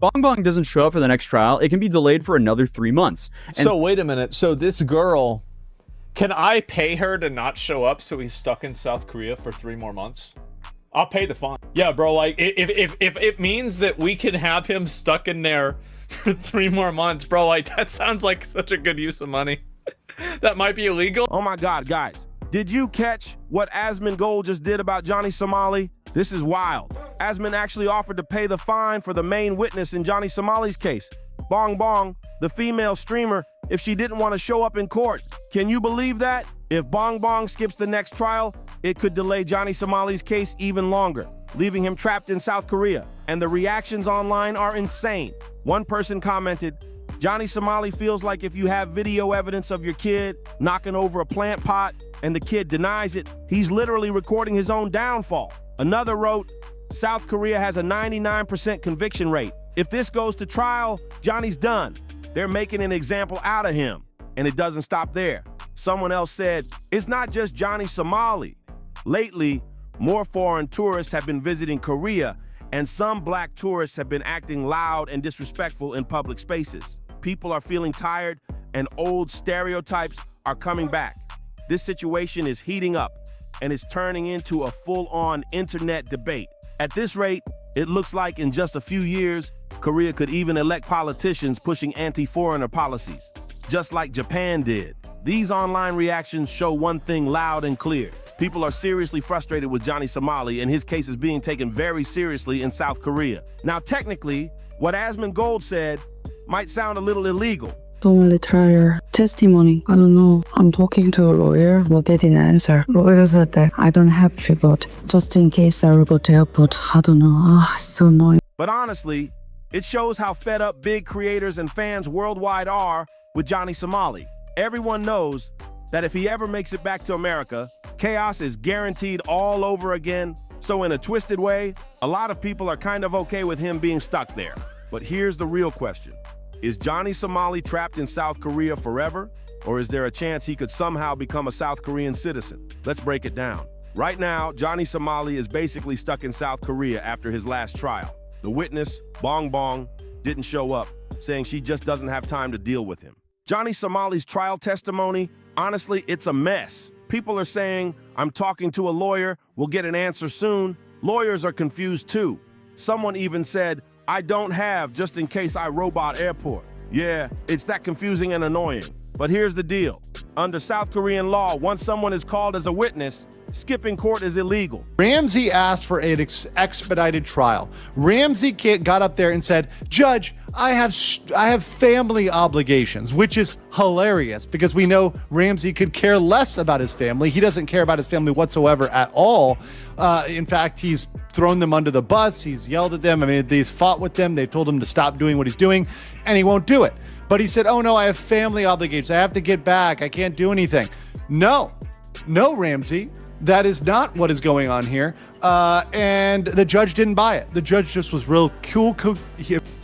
Bong Bong doesn't show up for the next trial, it can be delayed for another 3 months. And so wait a minute. So this girl, can I pay her to not show up so he's stuck in South Korea for 3 more months? I'll pay the fine. Yeah, bro, like, if it means that we can have him stuck in there for 3 more months, bro, like, that sounds like such a good use of money. That might be illegal. Oh my God, guys. Did you catch what Asmin Gold just did about Johnny Somali? This is wild. Asmin actually offered to pay the fine for the main witness in Johnny Somali's case, Bong Bong, the female streamer, if she didn't want to show up in court. Can you believe that? If Bong Bong skips the next trial, it could delay Johnny Somali's case even longer, leaving him trapped in South Korea. And the reactions online are insane. One person commented, "Johnny Somali feels like if you have video evidence of your kid knocking over a plant pot and the kid denies it, he's literally recording his own downfall." Another wrote, "South Korea has a 99% conviction rate. If this goes to trial, Johnny's done. They're making an example out of him." And it doesn't stop there. Someone else said, "It's not just Johnny Somali. Lately, more foreign tourists have been visiting Korea, and some black tourists have been acting loud and disrespectful in public spaces. People are feeling tired, and old stereotypes are coming back. This situation is heating up, and it's turning into a full-on internet debate. At this rate, it looks like in just a few years, Korea could even elect politicians pushing anti-foreigner policies, just like Japan did." These online reactions show one thing loud and clear. People are seriously frustrated with Johnny Somali, and his case is being taken very seriously in South Korea. Now, technically, what Asmin Gold said might sound a little illegal. Don't require testimony. I don't know. I'm talking to a lawyer. We'll get an answer. Lawyer said that I don't have to vote. Just in case I will go to airport. I don't know. It's so annoying. But honestly, it shows how fed up big creators and fans worldwide are with Johnny Somali. Everyone knows that if he ever makes it back to America, chaos is guaranteed all over again. So in a twisted way, a lot of people are kind of okay with him being stuck there. But here's the real question. Is Johnny Somali trapped in South Korea forever? Or is there a chance he could somehow become a South Korean citizen? Let's break it down. Right now, Johnny Somali is basically stuck in South Korea after his last trial. The witness, Bong Bong, didn't show up, saying she just doesn't have time to deal with him. Johnny Somali's trial testimony, honestly, it's a mess. People are saying, "I'm talking to a lawyer, we'll get an answer soon." Lawyers are confused too. Someone even said, "I don't have, just in case I robot airport." Yeah, it's that confusing and annoying. But here's the deal. Under South Korean law, once someone is called as a witness, skipping court is illegal. Ramsey asked for an expedited trial. Ramsey got up there and said, "Judge, I have family obligations," which is hilarious because we know Ramsey could care less about his family. He doesn't care about his family whatsoever at all. In fact, he's thrown them under the bus. He's yelled at them. I mean, he's fought with them. They've told him to stop doing what he's doing, and he won't do it. But he said, "Oh no, I have family obligations. I have to get back. I can't do anything." No, Ramsey, that is not what is going on here. And the judge didn't buy it. The judge just was real cool.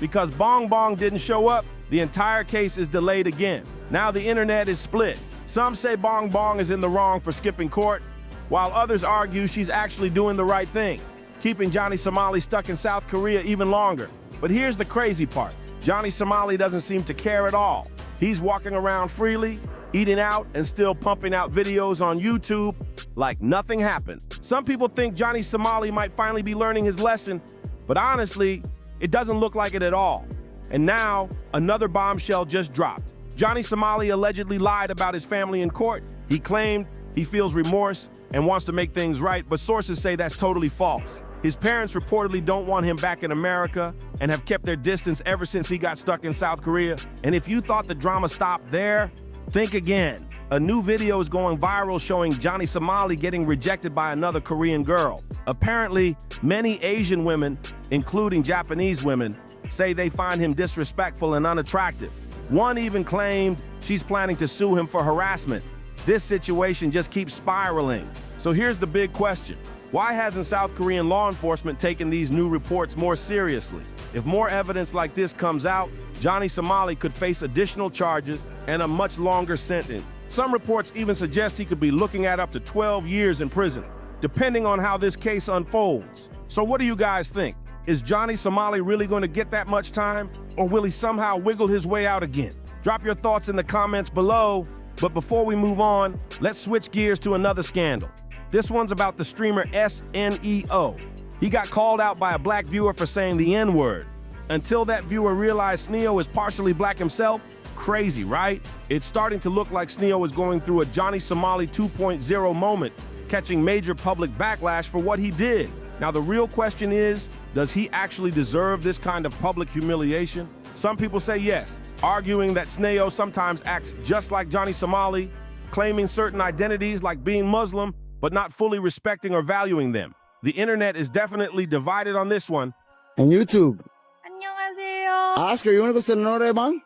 Because Bong Bong didn't show up, the entire case is delayed again. Now the internet is split. Some say Bong Bong is in the wrong for skipping court, while others argue she's actually doing the right thing, keeping Johnny Somali stuck in South Korea even longer. But here's the crazy part. Johnny Somali doesn't seem to care at all. He's walking around freely, eating out, and still pumping out videos on YouTube like nothing happened. Some people think Johnny Somali might finally be learning his lesson, but honestly, it doesn't look like it at all. And now, another bombshell just dropped. Johnny Somali allegedly lied about his family in court. He claimed he feels remorse and wants to make things right, but sources say that's totally false. His parents reportedly don't want him back in America and have kept their distance ever since he got stuck in South Korea. And if you thought the drama stopped there, think again. A new video is going viral showing Johnny Somali getting rejected by another Korean girl. Apparently, many Asian women, including Japanese women, say they find him disrespectful and unattractive. One even claimed she's planning to sue him for harassment. This situation just keeps spiraling. So here's the big question. Why hasn't South Korean law enforcement taken these new reports more seriously? If more evidence like this comes out, Johnny Somali could face additional charges and a much longer sentence. Some reports even suggest he could be looking at up to 12 years in prison, depending on how this case unfolds. So what do you guys think? Is Johnny Somali really going to get that much time, or will he somehow wiggle his way out again? Drop your thoughts in the comments below, but before we move on, let's switch gears to another scandal. This one's about the streamer Sneo. He got called out by a black viewer for saying the N-word. Until that viewer realized Sneo is partially black himself, crazy, right? It's starting to look like Sneo is going through a Johnny Somali 2.0 moment, catching major public backlash for what he did. Now, the real question is, does he actually deserve this kind of public humiliation? Some people say yes, arguing that Sneo sometimes acts just like Johnny Somali, claiming certain identities like being Muslim, but not fully respecting or valuing them. The internet is definitely divided on this one. And YouTube. 안녕하세요. Oscar, you want to go to the 노래방?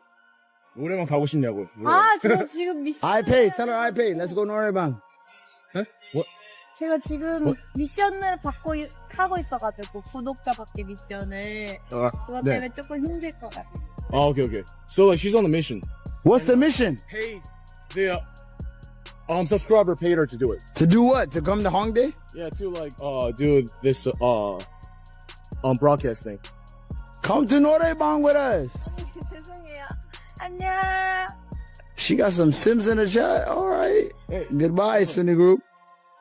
노래방 가고 싶냐고. 저 지금 미션. I pay. Tell her I pay. Let's go 노래방. 제가 지금 미션을 하고 있어가지고 구독자 받기 미션을 그것 때문에 조금 힘들 것 같아요. Oh, okay. So like she's on the mission. What's the mission? Paid the subscriber paid her to do it. To do what? To come to Hongdae? Yeah, to like do this broadcast thing. Come to 노래방 with us. 죄송해요. 안녕. She got some Sims in the chat. All right. Hey. Goodbye, Sunny Group.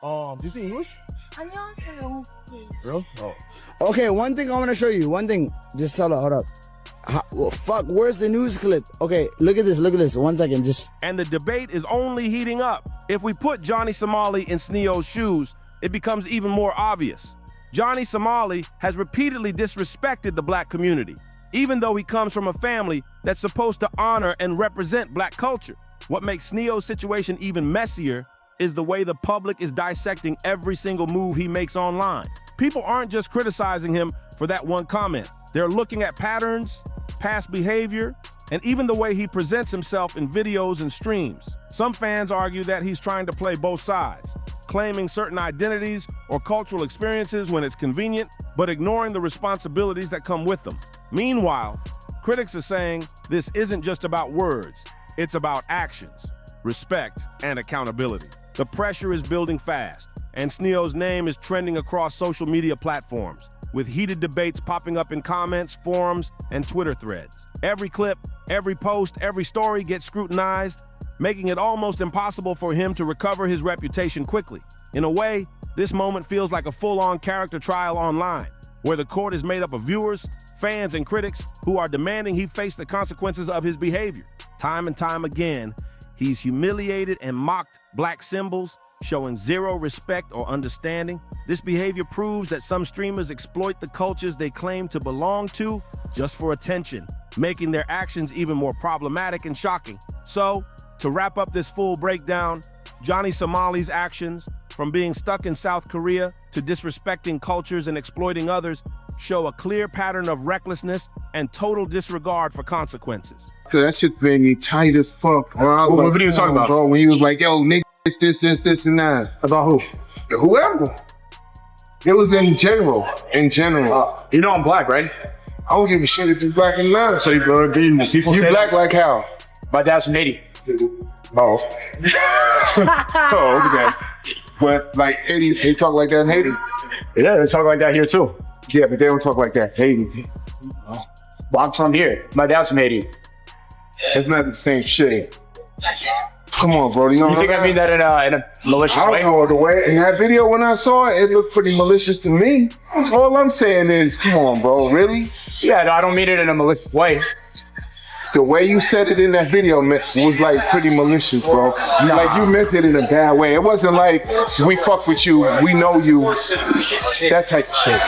Do you speak English? 안녕하세요, 영국. Real? Oh. Okay, one thing I want to show you. One thing. Just tell her. Hold up. Well, fuck, where's the news clip? Okay, look at this. 1 second. And the debate is only heating up. If we put Johnny Somali in Sneo's shoes, it becomes even more obvious. Johnny Somali has repeatedly disrespected the black community, even though he comes from a family that's supposed to honor and represent black culture. What makes Sneo's situation even messier is the way the public is dissecting every single move he makes online. People aren't just criticizing him for that one comment. They're looking at patterns, past behavior, and even the way he presents himself in videos and streams. Some fans argue that he's trying to play both sides, claiming certain identities or cultural experiences when it's convenient, but ignoring the responsibilities that come with them. Meanwhile, critics are saying this isn't just about words, it's about actions, respect, and accountability. The pressure is building fast, and Sneo's name is trending across social media platforms, with heated debates popping up in comments, forums, and Twitter threads. Every clip, every post, every story gets scrutinized, making it almost impossible for him to recover his reputation quickly. In a way, this moment feels like a full-on character trial online, where the court is made up of viewers, fans, and critics who are demanding he face the consequences of his behavior. Time and time again, he's humiliated and mocked black symbols, showing zero respect or understanding. This behavior proves that some streamers exploit the cultures they claim to belong to just for attention, making their actions even more problematic and shocking. So, to wrap up this full breakdown, Johnny Somali's actions, from being stuck in South Korea to disrespecting cultures and exploiting others, show a clear pattern of recklessness and total disregard for consequences. Cause that shit made me tight as fuck, bro. What video you talking about? Bro, when he was like, yo, nigga, this, and that. About who? Whoever. It was in general. You know I'm black, right? I don't give a shit if you're black or not. So people You say black like how? my dad's from Haiti. Oh. Oh, okay. But like Haiti, they talk like that in Haiti. Yeah, they talk like that here too. Yeah, but they don't talk like that. Haiti. Well, I'm from here. My dad's from Haiti. It's not the same shit. Come on, bro. You You think I mean that in a malicious I way? don't know the way. In that video, when I saw it, it looked pretty malicious to me. All I'm saying is, come on, bro. Really? Yeah, no, I don't mean it in a malicious way. The way you said it in that video was like pretty malicious, bro. Like you meant it in a bad way. It wasn't like we fuck with you, we know you, that type of shit.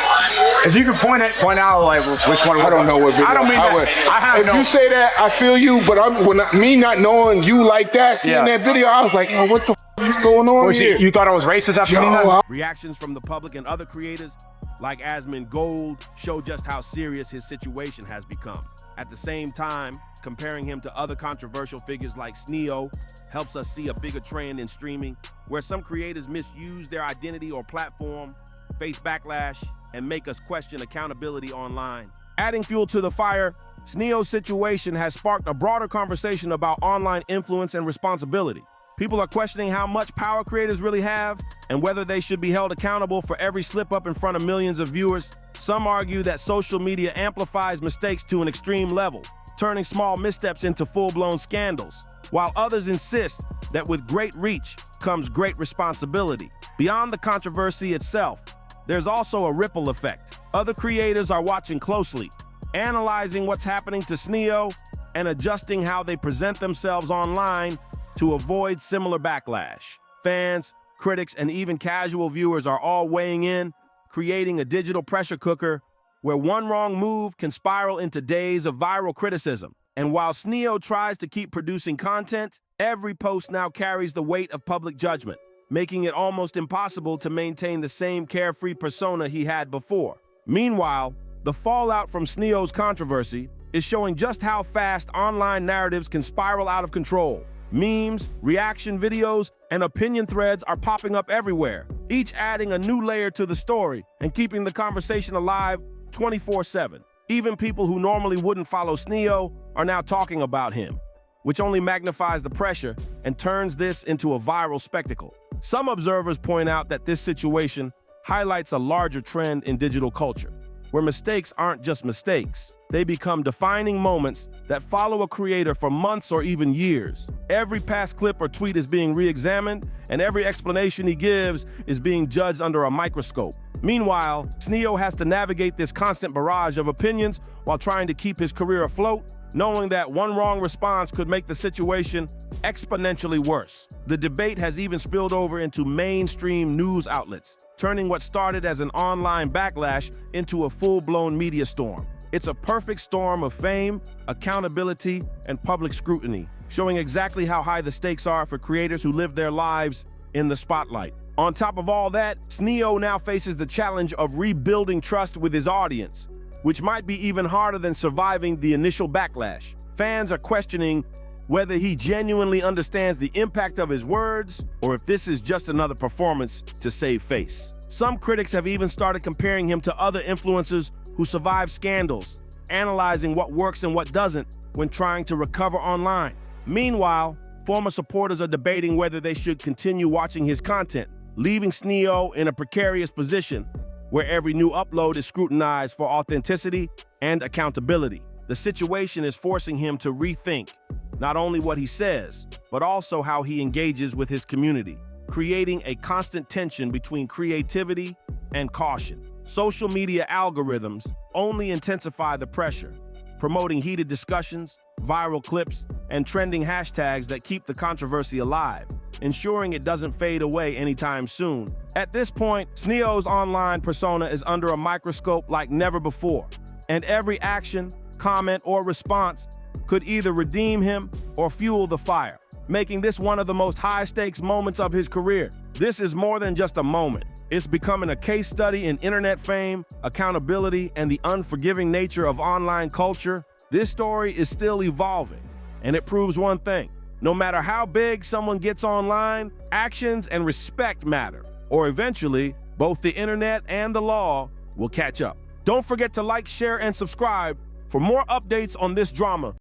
If you could point out like which one. I don't know what video. I don't mean that. I have if you say that, I feel you. But me not knowing you like that, seeing that video, I was like, oh, what the f is going on here? You thought I was racist after seeing that? Reactions from the public and other creators, like Asmin Gold, show just how serious his situation has become. At the same time, comparing him to other controversial figures like Sneo helps us see a bigger trend in streaming, where some creators misuse their identity or platform, face backlash, and make us question accountability online. Adding fuel to the fire, Sneo's situation has sparked a broader conversation about online influence and responsibility. People are questioning how much power creators really have and whether they should be held accountable for every slip up in front of millions of viewers. Some argue that social media amplifies mistakes to an extreme level, turning small missteps into full-blown scandals, while others insist that with great reach comes great responsibility. Beyond the controversy itself, there's also a ripple effect. Other creators are watching closely, analyzing what's happening to Sneo and adjusting how they present themselves online to avoid similar backlash. Fans, critics, and even casual viewers are all weighing in, creating a digital pressure cooker where one wrong move can spiral into days of viral criticism. And while Sneo tries to keep producing content, every post now carries the weight of public judgment, making it almost impossible to maintain the same carefree persona he had before. Meanwhile, the fallout from Sneo's controversy is showing just how fast online narratives can spiral out of control. Memes, reaction videos, and opinion threads are popping up everywhere, each adding a new layer to the story and keeping the conversation alive 24/7. Even people who normally wouldn't follow Sneo are now talking about him, which only magnifies the pressure and turns this into a viral spectacle. Some observers point out that this situation highlights a larger trend in digital culture, where mistakes aren't just mistakes. They become defining moments that follow a creator for months or even years. Every past clip or tweet is being re-examined, and every explanation he gives is being judged under a microscope. Meanwhile, Sneo has to navigate this constant barrage of opinions while trying to keep his career afloat, knowing that one wrong response could make the situation exponentially worse. The debate has even spilled over into mainstream news outlets, turning what started as an online backlash into a full-blown media storm. It's a perfect storm of fame, accountability, and public scrutiny, showing exactly how high the stakes are for creators who live their lives in the spotlight. On top of all that, Sneo now faces the challenge of rebuilding trust with his audience, which might be even harder than surviving the initial backlash. Fans are questioning whether he genuinely understands the impact of his words or if this is just another performance to save face. Some critics have even started comparing him to other influencers who survived scandals, analyzing what works and what doesn't when trying to recover online. Meanwhile, former supporters are debating whether they should continue watching his content, leaving Sneo in a precarious position where every new upload is scrutinized for authenticity and accountability. The situation is forcing him to rethink not only what he says, but also how he engages with his community, creating a constant tension between creativity and caution. Social media algorithms only intensify the pressure, promoting heated discussions, viral clips, and trending hashtags that keep the controversy alive, ensuring it doesn't fade away anytime soon. At this point, Sneo's online persona is under a microscope like never before, and every action, comment, or response could either redeem him or fuel the fire, making this one of the most high-stakes moments of his career. This is more than just a moment. It's becoming a case study in internet fame, accountability, and the unforgiving nature of online culture. This story is still evolving, and it proves one thing. No matter how big someone gets online, actions and respect matter, or eventually, both the internet and the law will catch up. Don't forget to like, share, and subscribe for more updates on this drama.